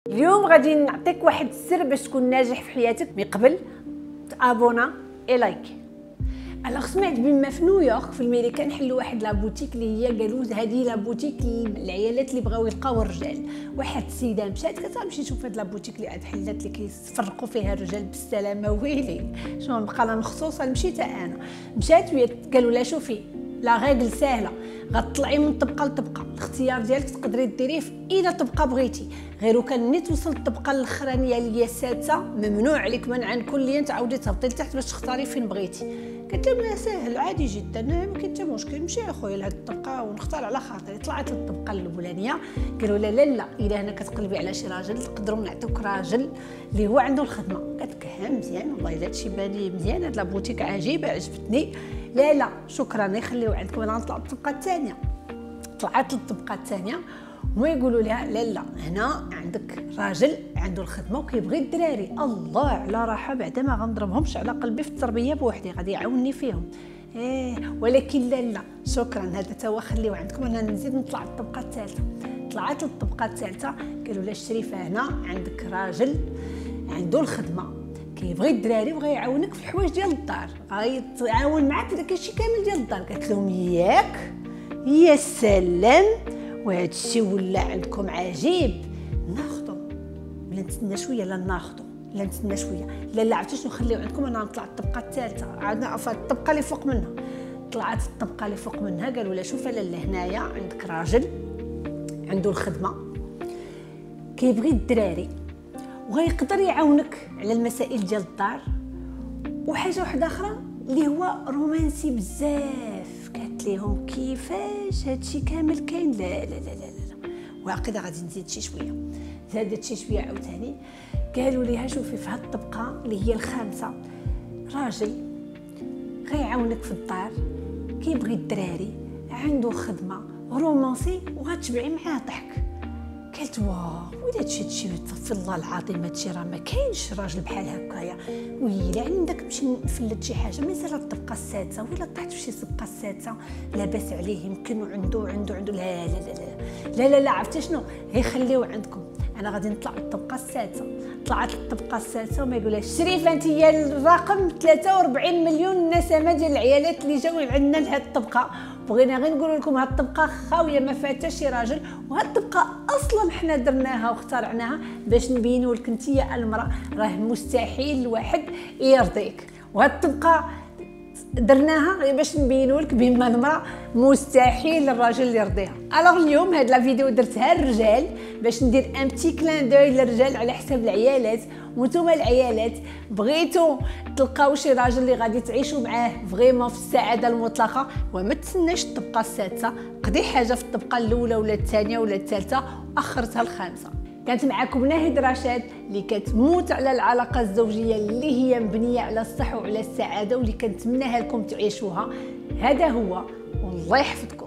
اليوم غادي نعطيك واحد السر باش تكون ناجح في حياتك. من قبل تابونا اي لايك. انا سمعت بما في نيويورك في امريكا حلوا واحد لابوتيك اللي هي قالوا هذه لابوتيك العيالات اللي بغاو يلقاو الرجال. واحد السيده مشات كتمشي تشوف هاد لابوتيك اللي عاد حلات اللي كيفرقوا فيها الرجال بالسلامه. ويلي شنو بقى لها مخصوصه مشيت انا. مشات قالوا لها شوفي لا غير ساهله، غتطلعي من طبقه لطبقه، الاختيار ديالك تقدري ديريه في اي طبقه بغيتي، غير كان ملي توصل الطبقه الاخرانيه اللي هي السادسه ممنوع عليك منعا كليا تعاودي تهبطي لتحت باش تختاري فين بغيتي. قلت لهم ساهل عادي جدا ما كاين حتى مشكل، نمشي اخويا لهاد الطبقه ونختار على خاطري. طلعت للطبقه الاولانيه قالوا لا لا لا الا هنا كتقلبي على شي راجل نقدروا نعطيوك راجل اللي هو عنده الخدمه. قالت لك مزيان والله الا هادشي باني مزيان، هاد لابوتيك عجيبه عجبتني. لا لا شكرا يخليو عندكم، انا نطلع للطبقه الثانيه. طلعت للطبقه الثانيه ويقولوا لها لا لا هنا عندك راجل عنده الخدمه وكيبغي الدراري. الله على راحه بعدا ما غنضربهمش على قلبي في التربيه بوحدي، غادي يعاونني فيهم. ولكن لا لا شكرا هذا تا هو خليوه عندكم، انا نزيد نطلع للطبقه الثالثه. طلعت للطبقه الثالثه قالوا لها الشريفه هنا عندك راجل عنده الخدمه كيبغي الدراري وغا يعاونك في الحوايج ديال الدار، غيتعاون معاك في داك الشيء كامل ديال الدار. قالت لهم ياك يا سلام وهذا الشيء ولا عندكم عجيب، ناخذوا لا نتسنى شويه لا ناخذوا لا نتسنى شويه لا لا عرفتوا شنو نخليو عندكم، انا نطلع الطبقه الثالثه عندنا الطبقه اللي فوق منها. طلعت الطبقه اللي فوق منها قالوا لها شوف لاله هنايا عندك راجل عنده الخدمه كيبغي الدراري وغيقدر يعاونك على المسائل ديال الدار وحاجه واحده اخرى اللي هو رومانسي بزاف. قالت لهم كيفاش هادشي كامل كاين؟ لا لا لا لا لا واقيلا غادي نزيد شي شويه. زادت شي شويه عاوتاني قالوا ليها شوفي في هاد الطبقه اللي هي الخامسه راجل غيعاونك في الدار كيبغي الدراري عنده خدمه رومانسي وغتشبعي معاه ضحك. قالت واو ولا هادشي في الله العظيم هادشي راه ما كاينش راجل بحال هكايا. ويلا عندك نمشي نفلت شي حاجه مازال الطبقه السادسه ولا طحت في شي طبقه السادسه لاباس عليه يمكن عنده لا لا لا لا لا لا, لا عرفتي شنو غير خليوه عندكم، انا غادي نطلع للطبقه السادسه. طلعت للطبقه السادسه وما يقولها شريفه انت هي الرقم 43 مليون نسمه ديال العيالات اللي جاو عندنا لهاد الطبقه. بغينا غير نقول لكم هاد الطبقه خاويه ما فيها حتى شي راجل، وهاد الطبقه اصلا حنا درناها واخترعناها باش نبينوا لك انت يا المراه راه مستحيل الواحد يرضيك، وهاد الطبقه درناها غير باش نبينوا لك بما المراه مستحيل الراجل يرضيها. الوغ اليوم هاد لا فيديو درتها الرجال باش ندير ان بتي كلان دوي للرجال على حساب العيالات. وانتوما العيالات بغيتو تلقاو شي راجل اللي غادي تعيشوا معاه فريمون في السعاده المطلقه وما تسناش الطبقه السادسه، قضي حاجه في الطبقه الاولى ولا الثانيه ولا الثالثه واخرتها الخامسه. كانت معكم ناهد رشاد اللي كتموت على العلاقه الزوجيه اللي هي مبنيه على الصح وعلى السعاده واللي كنتمناها لكم تعيشوها. هذا هو والله يحفظكم.